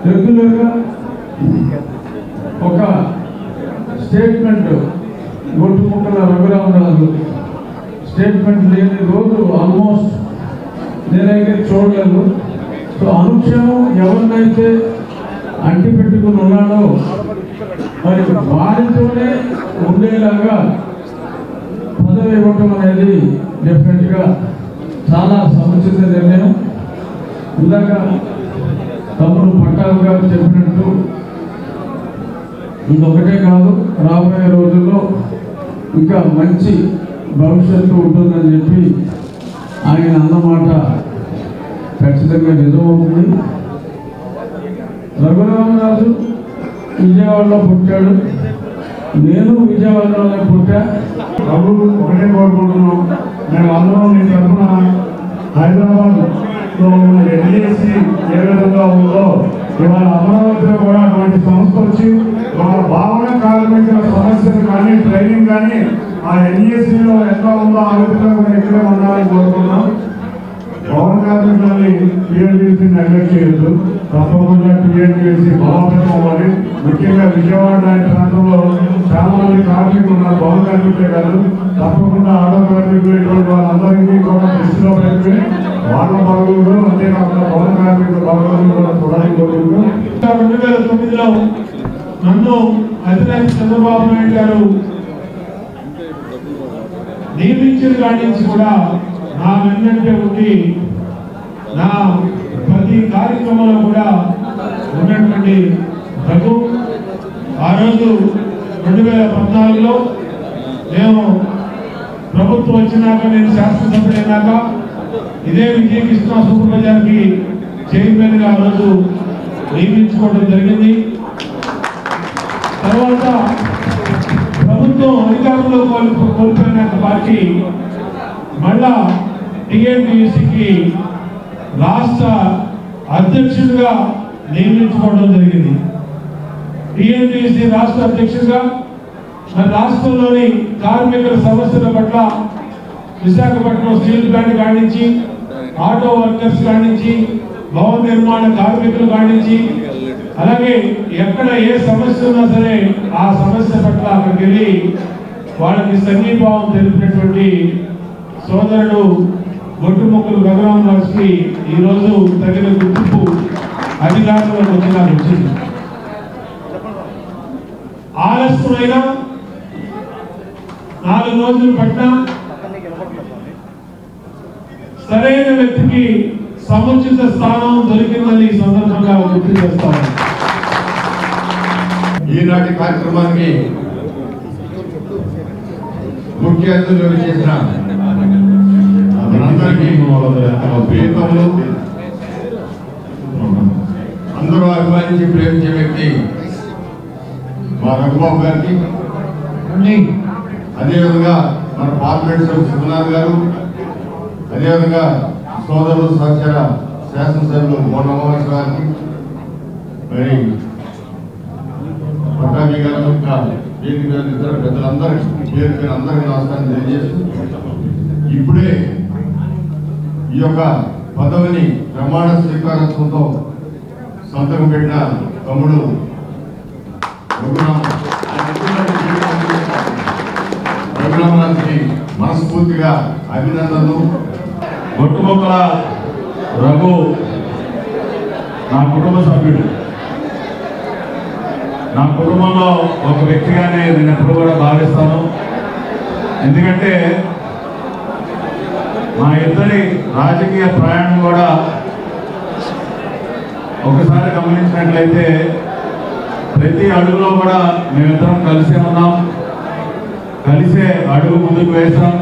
రెగ్యులర్గా ఒక స్టేట్మెంట్ గొట్టుముక్కల రఘురామరాజు స్టేట్మెంట్ లేని రోజు ఆల్మోస్ట్ నేనైతే చూడలేదు. సో అనుక్షణం ఎవరినైతే అంటి పెట్టుకుని ఉన్నాడో మరి వారితోనే ఉండేలాగా పదవి ఇవ్వటం అనేది డెఫినెట్గా చాలా సముచిత నిర్ణయం. ఇందాక తమ్ముడు పట్టాలు గారు చెప్పినట్టు ఇదొకటే కాదు, రాబోయే రోజుల్లో ఇంకా మంచి భవిష్యత్తు ఉంటుందని చెప్పి ఆయన అన్నమాట ఖచ్చితంగా నిజమవుతుంది. రఘురామరాజు విజయవాడలో పుట్టాడు, నేను విజయవాడలోనే పుట్టా. రఘు ఒకటే కోరుకుంటున్నాం, మేము అందరం నీ తరఫున హైదరాబాద్లో ఉన్న ఎన్ఈఎస్సీ ఏ విధంగా ఉందో ఇవాళ అమరావతిలో కూడా అటువంటి సంస్థ వచ్చి వాళ్ళ భావన కార్మికుల సమస్యలు కానీ ట్రైనింగ్ కానీ ఆ ఎన్ఈఎస్సీలో ఎట్లా ఉందో ఆ విధంగా కూడా ఇక్కడే ఉండాలని కోరుకుంటున్నాం. భవన కార్మికులని టీఎన్టీసీ నెగ్లెక్ట్ చేయొద్దు, తప్పకుండా టీఎన్టీసీ బలోపేతం అవ్వాలి. ముఖ్యంగా విజయవాడ ప్రాంతంలో చాలా మంది కార్మికులు ఉన్నారు, భవన కార్మికులే కాదు, తప్పకుండా ఆడో కార్మికులు ఇటువంటి వాళ్ళందరికీ కూడా దృష్టిలో పెట్టుకుని వాళ్ళ బాగోగులు అంతేకాకుండా భవన కార్మికుల బాగోగులు కూడా చూడాలని కోరుకుంటూ 2009లో నన్ను అధినేత చంద్రబాబు నాయుడు గారు నియమించిన కాడి నుంచి కూడా నా వెన్నంటే ఉండి నా ప్రతి కార్యక్రమంలో కూడా ఉన్నటువంటి రఘు ఆ రోజు 2014లో మేము ప్రభుత్వం వచ్చినాక నేను శాసనసభ్యుడైనాక ఇదే విజయకృష్ణ సూపర్ బజార్కి చైర్మన్ గా ఆ రోజు నియమించుకోవడం జరిగింది. తర్వాత ప్రభుత్వం అధికారంలో కోల్పోయిన పార్టీ మళ్ళా టీఎన్టీయూసీకి రాష్ట్ర అధ్యక్షుడిగా నియమించుకోవడం జరిగింది. టీఎన్టీయూసీ రాష్ట్ర అధ్యక్షుడిగా మన రాష్ట్రంలోని కార్మికుల సమస్యల పట్ల విశాఖపట్నం స్టీల్ ప్లాంట్ కానించి, ఆటో వర్కర్స్ కానించి, భవన నిర్మాణ కార్మికులు కానించి, అలాగే ఎక్కడ ఏ సమస్య ఉన్నా సరే ఆ సమస్య పట్ల అక్కడికి వెళ్ళి వాళ్ళకి సంఘీభావం తెలిపినటువంటి సోదరుడు గొట్టుముక్కలు రఘురామరాజుకి ఈరోజు తగిన గుర్తింపు అధికారంలోకి వచ్చింది. ఆలస్యమైన 4 రోజులు పట్టినా సరైన వ్యక్తికి సముచిత స్థానం దొరికిందని ఈ సందర్భంగా గుర్తు చేస్తాను. ఈనాటి కార్యక్రమానికి ముఖ్య అతిథులు చేసిన అందరికీ ప్రియతములు, అందరూ అభిమానించి ప్రేమించే వ్యక్తి మా రఘుబాబు గారికి, అదేవిధంగా మన పార్లమెంట్ సభ్యులు సుమనాథ్ గారు, అదేవిధంగా సోదరులు సహచర శాసనసభ్యులు మోహన్ గారికి, మరి పట్టాభి గారు, ఇతర పెద్దలందరికీ పేరు అందరికీ నమస్కారం తెలియజేస్తూ, ఇప్పుడే ఈ యొక్క పదవిని ప్రమాణ స్వీకారోత్సవంతో సంతకం పెట్టిన తమ్ముడు రఘురామరాజుకి మనస్ఫూర్తిగా అభినందనలు. గొట్టుముక్కల రఘు నా కుటుంబ సభ్యుడు. నా కుటుంబంలో ఒక వ్యక్తిగానే నేను ఎప్పుడు కూడా భావిస్తాను. ఎందుకంటే మా ఇద్దరి రాజకీయ ప్రయాణం కూడా ఒకసారి గమనించినట్లయితే ప్రతి అడుగులో కూడా మేమిద్దరం కలిసే ఉన్నాం, కలిసే అడుగు ముందుకు వేసాం.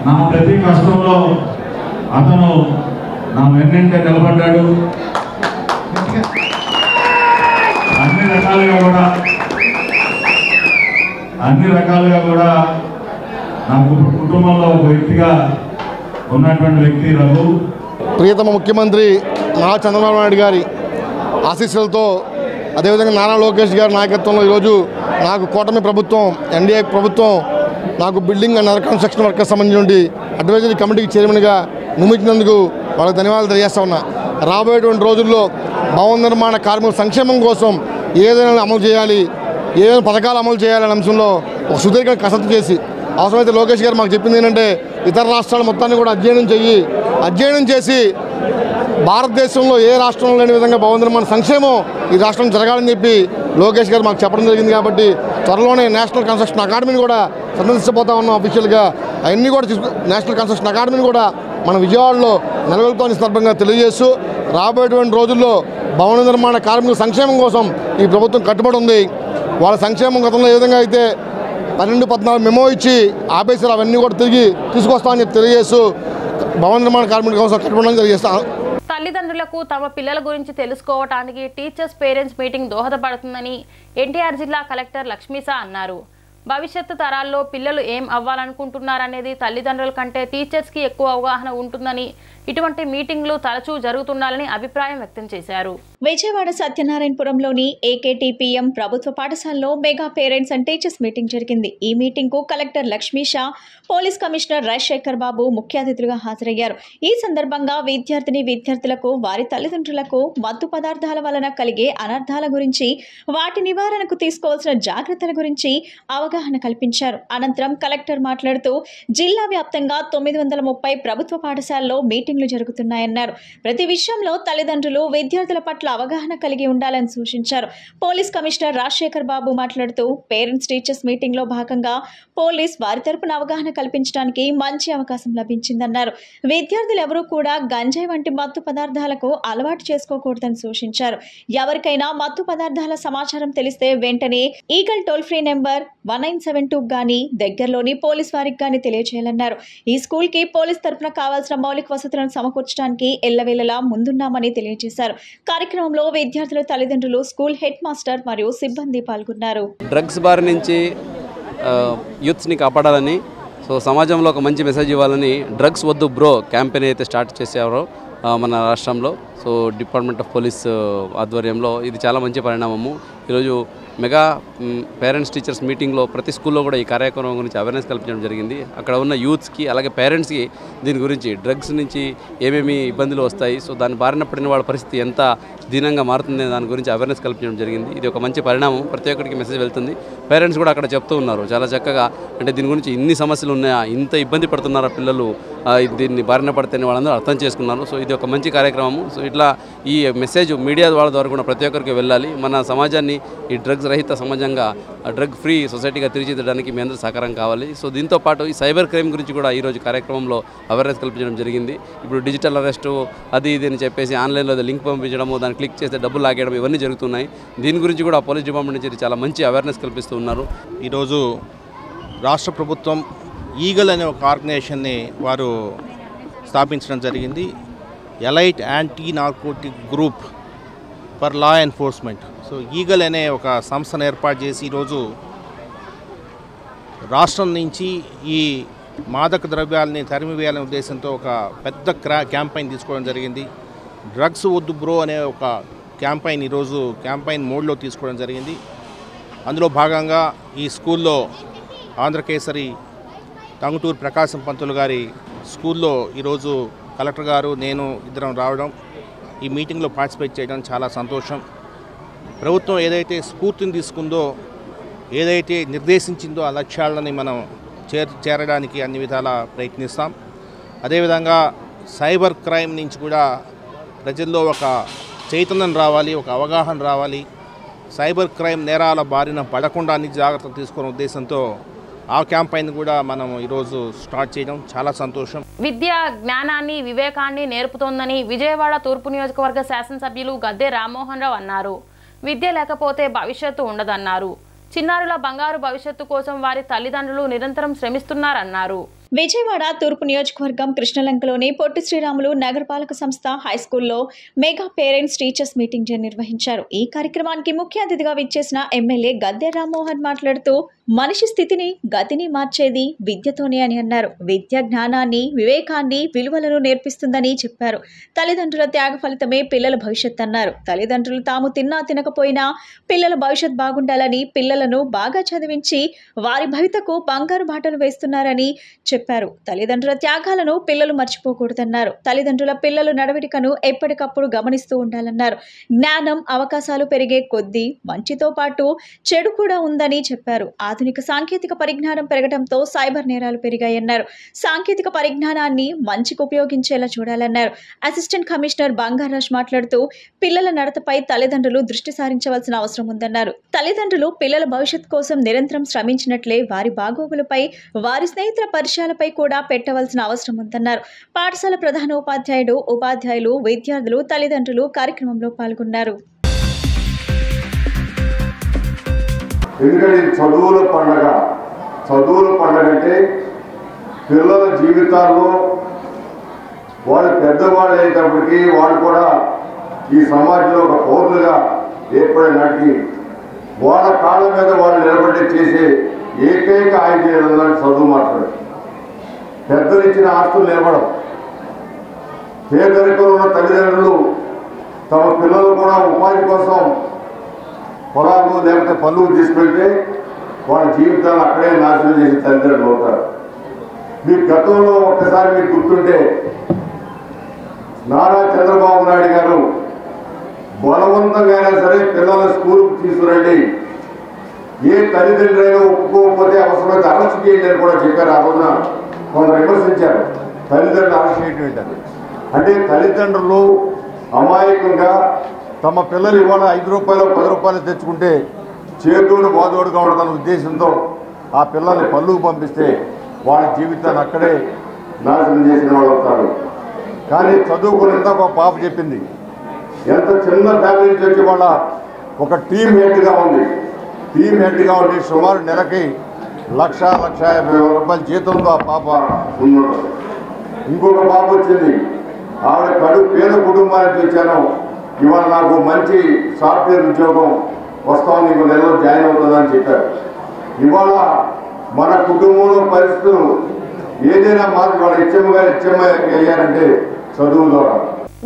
నా ప్రతి కష్టంలో అతను నా వెన్నంటే నిలబడ్డాడు. అన్ని రకాలుగా కూడా నా కుటుంబంలో ఒక వ్యక్తిగా ఉన్నటువంటి వ్యక్తి రఘు. ప్రియతమ ముఖ్యమంత్రి నారా చంద్రబాబు నాయుడు గారి ఆశీస్సులతో, అదేవిధంగా నారా లోకేష్ గారి నాయకత్వంలో ఈరోజు నాకు కూటమి ప్రభుత్వం, ఎన్డీఏ ప్రభుత్వం నాకు building and other construction workers సంబంధించి అడ్వైజరీ కమిటీకి చైర్మన్గా నియమించినందుకు వాళ్ళకి ధన్యవాదాలు తెలియజేస్తా ఉన్నా. రాబోయేటువంటి రోజుల్లో భవన నిర్మాణ కార్మికుల సంక్షేమం కోసం ఏదైనా అమలు చేయాలి, ఏదైనా పథకాలు అమలు చేయాలనే అంశంలో ఒక సుదీర్ఘ కసరత్తు చేసి, అవసరమైతే లోకేష్ గారు మాకు చెప్పింది ఏంటంటే ఇతర రాష్ట్రాల మొత్తాన్ని కూడా అధ్యయనం చేసి భారతదేశంలో ఏ రాష్ట్రంలో లేని విధంగా భవన నిర్మాణ సంక్షేమం ఈ రాష్ట్రం జరగాలని చెప్పి లోకేష్ గారు మాకు చెప్పడం జరిగింది. కాబట్టి త్వరలోనే నేషనల్ కన్స్ట్రక్షన్ అకాడమీని కూడా సందర్శించబోతా ఉన్నాం అఫీషియల్గా. అవన్నీ కూడా నేషనల్ కన్స్ట్రక్షన్ అకాడమీని కూడా మన విజయవాడలో నెలకొల్పుతామని సందర్భంగా తెలియజేస్తూ, రాబోయేటువంటి రోజుల్లో భవన నిర్మాణ కార్మికుల సంక్షేమం కోసం ఈ ప్రభుత్వం కట్టుబడి ఉంది. వాళ్ళ సంక్షేమం గతంలో ఏ విధంగా అయితే 12-14 మెమో ఇచ్చి ఆపేసారు, అవన్నీ కూడా తిరిగి తీసుకొస్తామని చెప్పి తెలియజేస్తూ భవన నిర్మాణ కార్మికుల కోసం కట్టుబడి తెలియజేస్తాను. తల్లిదండ్రులకు తమ పిల్లల గురించి తెలుసుకోవటానికి టీచర్స్ పేరెంట్స్ మీటింగ్ దోహదపడుతుందని ఎన్టీఆర్ జిల్లా కలెక్టర్ లక్ష్మీసా అన్నారు. భవిష్యత్తు తరాల్లో పిల్లలు ఏం అవ్వాలనుకుంటున్నారనేది తల్లిదండ్రుల కంటే టీచర్స్కి ఎక్కువ అవగాహన ఉంటుందని, ఇటువంటి మీటింగ్లు తరచూ జరుగుతుండాలని అభిప్రాయం వ్యక్తం చేశారు. విజయవాడ సత్యనారాయణపురంలోని ఏకేటీపీఎం ప్రభుత్వ పాఠశాలలో mega parents and teachers meeting జరిగింది. ఈ మీటింగ్ కు collector Lakshmisha, police commissioner Rajasekhar Babu ముఖ్య అతిథులుగా హాజరయ్యారు. ఈ సందర్భంగా విద్యార్థులకు వారి తల్లిదండ్రులకు మత్తు పదార్థాల వలన కలిగే అనర్థాల గురించి, వాటి నివారణకు తీసుకోవాల్సిన జాగ్రత్తల గురించి అవగాహన కల్పించారు. అనంతరం కలెక్టర్ మాట్లాడుతూ జిల్లా వ్యాప్తంగా 930 ప్రభుత్వ పాఠశాలలో మీటింగ్లు జరుగుతున్నాయన్నారు. ప్రతి విషయంలో తల్లిదండ్రులు విద్యార్థుల పట్ల అవగాహన కలిగి ఉండాలని సూచించారు. పోలీస్ కమిషనర్ రాజశేఖర్ బాబు మాట్లాడుతూ పేరెంట్స్ టీచర్స్ మీటింగ్ లో భాగంగా పోలీస్ వారి తరపున అవగాహన కల్పించడానికి మంచి అవకాశం లభించిందన్నారు. విద్యార్థులు ఎవరూ కూడా గంజాయి వంటి మత్తు పదార్థాలకు అలవాటు చేసుకోకూడదని సూచించారు. ఎవరికైనా మత్తు పదార్థాల సమాచారం తెలిస్తే వెంటనే ఈగల్ టోల్ ఫ్రీ నెంబర్ 1972 గానీ దగ్గరలోని పోలీస్ వారికి గానీ తెలియజేయాలన్నారు. ఈ స్కూల్ కి పోలీస్ తరపున కావాల్సిన మౌలిక వసతులను సమకూర్చడానికి ఎల్లవేళలా ముందున్నామని తెలియజేశారు. కార్యక్రమంలో విద్యార్థుల తల్లిదండ్రులు, స్కూల్ హెడ్ మాస్టర్ మరియు సిబ్బంది పాల్గొన్నారు. డ్రగ్స్ బారి నుంచి యూత్స్ని కాపాడాలని, సో సమాజంలో ఒక మంచి మెసేజ్ ఇవ్వాలని డ్రగ్స్ వద్దు బ్రో క్యాంపెయిన్ అయితే స్టార్ట్ చేశారో మన రాష్ట్రంలో, సో డిపార్ట్మెంట్ ఆఫ్ పోలీస్ ఆధ్వర్యంలో ఇది చాలా మంచి పరిణామము. ఈరోజు మెగా పేరెంట్స్ టీచర్స్ మీటింగ్లో ప్రతి స్కూల్లో కూడా ఈ కార్యక్రమం గురించి అవేర్నెస్ కల్పించడం జరిగింది. అక్కడ ఉన్న యూత్స్కి అలాగే పేరెంట్స్కి దీని గురించి డ్రగ్స్ నుంచి ఏమేమి ఇబ్బందులు వస్తాయి, సో దాని బారిన పడిన వాళ్ళ పరిస్థితి ఎంత దీనంగా మారుతుంది దాని గురించి అవేర్నెస్ కల్పించడం జరిగింది. ఇది ఒక మంచి పరిణామం, ప్రతి ఒక్కరికి మెసేజ్ వెళ్తుంది. పేరెంట్స్ కూడా అక్కడ చెప్తూ ఉన్నారు చాలా చక్కగా, అంటే దీని గురించి ఇన్ని సమస్యలు ఉన్నాయా, ఇంత ఇబ్బంది పడుతున్నారా పిల్లలు, దీన్ని బారిన పడితేనే వాళ్ళందరూ అర్థం చేసుకున్నారు. సో ఇది ఒక మంచి కార్యక్రమం. సో ఇట్లా ఈ మెసేజ్ మీడియా వాళ్ళ ద్వారా కూడా ప్రతి ఒక్కరికి వెళ్ళాలి. మన సమాజాన్ని ఈ డ్రగ్స్ రహిత సమాజంగా, డ్రగ్ ఫ్రీ సొసైటీగా తీర్చిదిద్దడానికి మీ అందరూ సహకారం కావాలి. సో దీంతో పాటు ఈ సైబర్ క్రైమ్ గురించి కూడా ఈరోజు కార్యక్రమంలో అవేర్నెస్ కల్పించడం జరిగింది. ఇప్పుడు డిజిటల్ అరెస్టు అది ఇది అని చెప్పేసి ఆన్లైన్లో లింక్ పంపించడము, దాన్ని క్లిక్ చేస్తే డబ్బులు లాగేయడం ఇవన్నీ జరుగుతున్నాయి. దీని గురించి కూడా పోలీస్ డిపార్ట్మెంట్ నుంచి చాలా మంచి అవేర్నెస్ కల్పిస్తూ ఉన్నారు. ఈరోజు రాష్ట్ర ప్రభుత్వం ఈగల్ అనే ఒక ఆర్గనైజేషన్ని వారు స్థాపించడం జరిగింది. Elite anti narcotic group for law enforcement. So eagle అనే ఒక సంస్థను ఏర్పాటు చేసి ఈరోజు రాష్ట్రం నుంచి ఈ మాదక ద్రవ్యాలని తరిమివేయాలనే ఉద్దేశంతో ఒక పెద్ద క్యాంపెయిన్ తీసుకోవడం జరిగింది. డ్రగ్స్ వద్దు బ్రో అనే ఒక క్యాంపెయిన్ ఈరోజు క్యాంపెయిన్ మోడ్లో తీసుకోవడం జరిగింది. అందులో భాగంగా ఈ స్కూల్లో ఆంధ్రకేసరి టంగుటూరు ప్రకాశం పంతులు గారి స్కూల్లో ఈరోజు కలెక్టర్ గారు, నేను ఇద్దరం రావడం, ఈ మీటింగ్లో పార్టిసిపేట్ చేయడం చాలా సంతోషం. ప్రభుత్వం ఏదైతే స్ఫూర్తిని తీసుకుందో, ఏదైతే నిర్దేశించిందో ఆ లక్ష్యాలని మనం చేరడానికి అన్ని విధాలా ప్రయత్నిస్తాం. అదేవిధంగా సైబర్ క్రైమ్ నుంచి కూడా ప్రజల్లో ఒక చైతన్యం రావాలి, ఒక అవగాహన రావాలి. సైబర్ క్రైమ్ నేరాల బారిన పడకుండా అన్ని జాగ్రత్తలు తీసుకునే ఉద్దేశంతో ఆ క్యాంపెయిన్ కూడా మనం ఈరోజు స్టార్ట్ చేయడం చాలా సంతోషం. విద్య జ్ఞానాన్ని, వివేకాన్ని నేర్పుతోందని విజయవాడ తూర్పు నియోజకవర్గ శాసనసభ్యులు గద్దె రామ్మోహన్ రావు అన్నారు. విద్య లేకపోతే భవిష్యత్తు ఉండదన్నారు. చిన్నారుల బంగారు భవిష్యత్తు కోసం వారి తల్లిదండ్రులు నిరంతరం శ్రమిస్తున్నారన్నారు. విజయవాడ తూర్పు నియోజకవర్గం కృష్ణలంకలోని పొట్టి శ్రీరాములు నగరపాలక సంస్థ హైస్కూల్లో మెగా పేరెంట్స్ టీచర్స్ మీటింగ్ నిర్వహించారు. ఈ కార్యక్రమానికి ముఖ్య అతిథిగా విచ్చేసిన ఎమ్మెల్యే గద్దె రామ్మోహన్ మాట్లాడుతూ మనిషి స్థితిని, గతిని మార్చేది విద్యతోనే అని అన్నారు. విద్య జ్ఞానాన్ని, వివేకాన్ని, విలువలను నేర్పిస్తుందని చెప్పారు. తల్లిదండ్రుల త్యాగ ఫలితమే పిల్లల భవిష్యత్ అన్నారు. తల్లిదండ్రులు తాము తిన్నా తినకపోయినా పిల్లల భవిష్యత్ బాగుండాలని, పిల్లలను బాగా చదివించి వారి భవితకు బంగారు బాటలు వేస్తున్నారని చెప్పారు. తల్లిదండ్రుల త్యాగాలను పిల్లలు మర్చిపోకూడదన్నారు. తల్లిదండ్రుల పిల్లలు నడవడికను ఎప్పటికప్పుడు గమనిస్తూ ఉండాలన్నారు. జ్ఞానం, అవకాశాలు పెరిగే కొద్దీ మంచితో పాటు చెడు కూడా ఉందని చెప్పారు. ఆధునిక సాంకేతిక పరిజ్ఞానం పెరగడంతో సైబర్ నేరాలు పెరిగాయన్నారు. సాంకేతిక పరిజ్ఞానాన్ని మంచికి ఉపయోగించేలా చూడాలన్నారు. అసిస్టెంట్ కమిషనర్ బంగారాజ్ మాట్లాడుతూ పిల్లల నడతపై తల్లిదండ్రులు దృష్టి సారించవలసిన అవసరం ఉందన్నారు. తల్లిదండ్రులు పిల్లల భవిష్యత్ కోసం నిరంతరం శ్రమించినట్లే వారి బాగోగులపై, వారి స్నేహితుల పరిచయాలపై కూడా పెట్టవలసిన అవసరం ఉందన్నారు. పాఠశాల ప్రధానోపాధ్యాయుడు, ఉపాధ్యాయులు, విద్యార్థులు, తల్లిదండ్రులు కార్యక్రమంలో పాల్గొన్నారు. ఎందుకంటే చదువుల పండగ అంటే పిల్లల జీవితాల్లో వాళ్ళు పెద్దవాళ్ళు అయ్యేటప్పటికీ వాళ్ళు కూడా ఈ సమాజంలో ఒక పౌరులుగా ఏర్పడే నాటికి వాళ్ళ కాళ్ళ మీద వాళ్ళు నిలబడి చేసే ఏకైక ఆయుధం చదువు మాత్రమే. పెద్దలు ఇచ్చిన ఆస్తులు నిలబడం. పేదరికంలో ఉన్న తల్లిదండ్రులు తమ పిల్లలు కూడా ఉపాధి కోసం పొలాలు లేకపోతే పనులు తీసుకెళ్తే వాళ్ళ జీవితాలు అక్కడే నాశనం చేసి తల్లిదండ్రులు అవుతారు. మీ గతంలో ఒక్కసారి మీకు గుర్తుంటే నారా చంద్రబాబు నాయుడు గారు బలవంతంగా అయినా సరే పిల్లల స్కూల్కి తీసుకురండి, ఏ తల్లిదండ్రులు అయినా ఒప్పుకోకపోతే అవసరమైతే అరెస్ట్ చేయండి అని కూడా చెప్పారు. ఆ రోజున కొందరు విమర్శించారు తల్లిదండ్రులు అరెస్ట్ చేయడం ఏంటని. అంటే తల్లిదండ్రులు అమాయకంగా తమ పిల్లలు ఇవాళ 5 రూపాయలు 10 రూపాయలు తెచ్చుకుంటే చేదోడు బాదోడుగా ఉండదన్న ఉద్దేశంతో ఆ పిల్లల్ని పళ్ళుకు పంపిస్తే వాళ్ళ జీవితాన్ని అక్కడే నాశనం చేసిన వాళ్ళు అవుతారు. కానీ చదువుకునేంత ఒక పాప చెప్పింది, ఎంత చిన్న ఫ్యామిలీ నుంచి వచ్చి వాళ్ళ ఒక టీమ్ హెడ్గా ఉంది. టీమ్ హెడ్గా ఉండి సుమారు నెలకి 1,50,000 రూపాయల జీతంతో ఆ పాప ఉన్నాడు. ఇంకొక పాప వచ్చింది, ఆవిడ కడుపు పేద కుటుంబానికి వచ్చాను, ఇవాళ నాకు మంచి సాఫ్ట్వేర్ ఉద్యోగం వస్తామని ఇంకో నెలలో జాయిన్ అవుతుందని చెప్పారు. ఇవాళ మన కుటుంబంలో పరిస్థితులు ఏదైనా మార్పు వాళ్ళు హెచ్ఎంఐ అయ్యారంటే చదువు ద్వారా.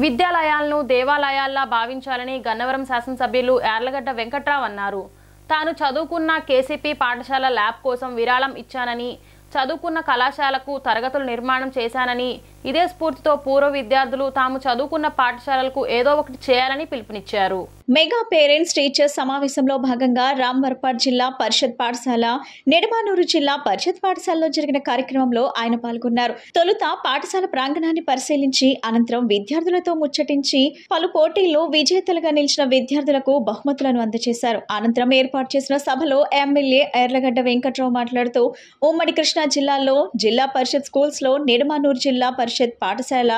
విద్యాలయాలను దేవాలయాల్లా భావించాలని గన్నవరం శాసనసభ్యులు యార్లగడ్డ వెంకట్రావు అన్నారు. తాను చదువుకున్న కేసీపీ పాఠశాల ల్యాబ్ కోసం విరాళం ఇచ్చానని, చదువుకున్న కళాశాలకు తరగతులు నిర్మాణం చేశానని, ఇదే స్ఫూర్తితో పూర్వ విద్యార్థులు తాము చదువుకున్న పాఠశాలలకు ఏదో ఒకటి చేయాలని పిలుపునిచ్చారు. మెగా పేరెంట్స్ టీచర్స్ సమావేశంలో భాగంగా రాంవర్పాడ్ జిల్లా పరిషత్ పాఠశాల, నిడమానూరు జిల్లా పరిషత్ పాఠశాలలో జరిగిన కార్యక్రమంలో ఆయన పాల్గొన్నారు. తొలుత పాఠశాల ప్రాంగణాన్ని పరిశీలించి అనంతరం విద్యార్థులతో ముచ్చటించి పలు పోటీల్లో విజేతలుగా నిలిచిన విద్యార్థులకు బహుమతులను అందజేశారు. అనంతరం ఏర్పాటు చేసిన సభలో ఎమ్మెల్యే యార్లగడ్డ వెంకట్రావు మాట్లాడుతూ ఉమ్మడి కృష్ణా జిల్లాలో జిల్లా పరిషత్ స్కూల్స్ లో నిడమానూరు జిల్లా పరిషత్ పాఠశాల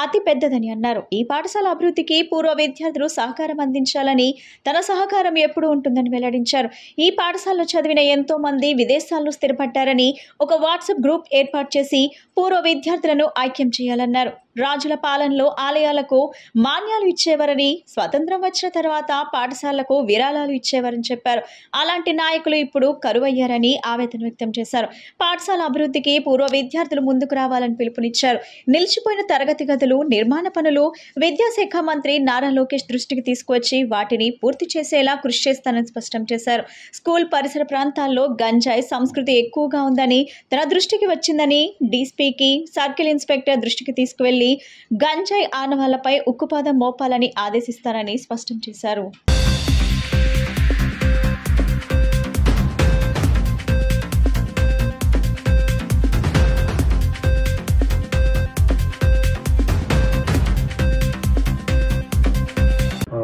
అతి పెద్దదని అన్నారు. ఈ పాఠశాల అభివృద్ధికి పూర్వ విద్యార్థులు సహకారం అందించాలని, తన సహకారం ఎప్పుడూ ఉంటుందని వెల్లడించారు. ఈ పాఠశాలలో చదివిన ఎంతో మంది విదేశాల్లో స్థిరపడ్డారని ఒక వాట్సాప్ గ్రూప్ ఏర్పాటు చేసి పూర్వ విద్యార్థులను ఐక్యం చేయాలన్నారు. రాజుల పాలనలో ఆలయాలకు మాన్యాలు ఇచ్చేవారని, స్వతంత్రం వచ్చిన తర్వాత పాఠశాలకు విరాళాలు ఇచ్చేవారని చెప్పారు. అలాంటి నాయకులు ఇప్పుడు కరువయ్యారని ఆవేదన వ్యక్తం చేశారు. పాఠశాల అభివృద్ధికి పూర్వ విద్యార్థులు ముందుకు రావాలని పిలుపునిచ్చారు. నిలిచిపోయిన తరగతి గదులు నిర్మాణ పనులు విద్యాశాఖ మంత్రి నారా లోకేష్ దృష్టికి తీసుకువచ్చి వాటిని పూర్తి చేసేలా కృషి చేస్తానని స్పష్టం చేశారు. స్కూల్ పరిసర ప్రాంతాల్లో గంజాయి సంస్కృతి ఎక్కువగా ఉందని తన దృష్టికి వచ్చిందని, డీసీపీకి సర్కిల్ ఇన్స్పెక్టర్ దృష్టికి తీసుకువెళ్లి గంజాయి ఆనవాళ్లపై ఉక్కుపాదం మోపాలని ఆదేశిస్తారని స్పష్టం చేశారు.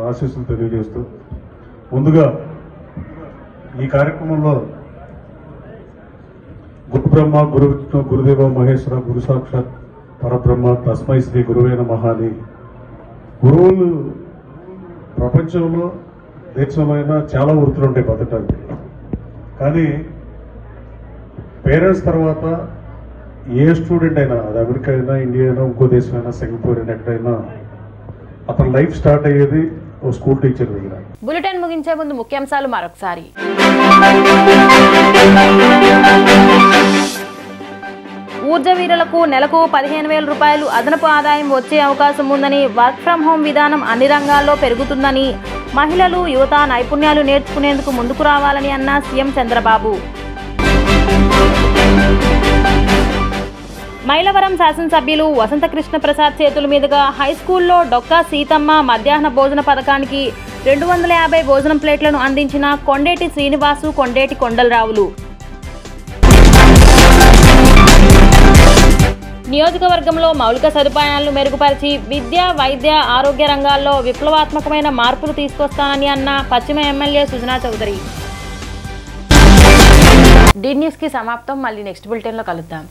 ఆశీస్సులు తెలియజేస్తూ ముందుగా ఈ కార్యక్రమంలో గురు బ్రహ్మ గురు విష్ణు గురుదేవ మహేశ్వర గురు సాక్షాత్ పరబ్రహ్మ తస్మై శ్రీ గురువే నమః అని గురువులు ప్రపంచంలో దేశంలో అయినా చాలా వృత్తులు ఉంటాయి బతకడానికి. కానీ పేరెంట్స్ తర్వాత ఏ స్టూడెంట్ అయినా, అది అమెరికా అయినా, ఇండియా అయినా, ఇంకో దేశం అయినా, సింగపూర్ అయినా, ఎక్కడైనా అతని లైఫ్ స్టార్ట్ అయ్యేది ఓ స్కూల్ టీచర్ దగ్గర. బులెటిన్ ముగించే ముందు ముఖ్యాంశాలు మరొకసారి. ఊర్జ వీరులకు నెలకు 15,000 రూపాయలు అదనపు ఆదాయం వచ్చే అవకాశం ఉందని, వర్క్ ఫ్రం హోం విధానం అన్ని రంగాల్లో పెరుగుతుందని, మహిళలు యువత నైపుణ్యాలు నేర్చుకునేందుకు ముందుకు రావాలని అన్న సీఎం చంద్రబాబు. మైలవరం శాసనసభ్యులు వసంత కృష్ణ ప్రసాద్ చేతుల మీదుగా హైస్కూల్లో డొక్కా సీతమ్మ మధ్యాహ్న భోజన పథకానికి 250 భోజనం ప్లేట్లను అందించిన కొండేటి శ్రీనివాసు, కొండేటి కొండలరావులు. నియోజకవర్గంలో మౌలిక సదుపాయాలను మెరుగుపరిచి విద్య, వైద్య, ఆరోగ్య రంగాల్లో విప్లవాత్మకమైన మార్పులు తీసుకొస్తానని అన్న పశ్చిమ ఎమ్మెల్యే సుజనా చౌదరి. డి న్యూస్కి సమాప్తం. మళ్ళీ నెక్స్ట్ బులెటిన్లో కలుద్దాం.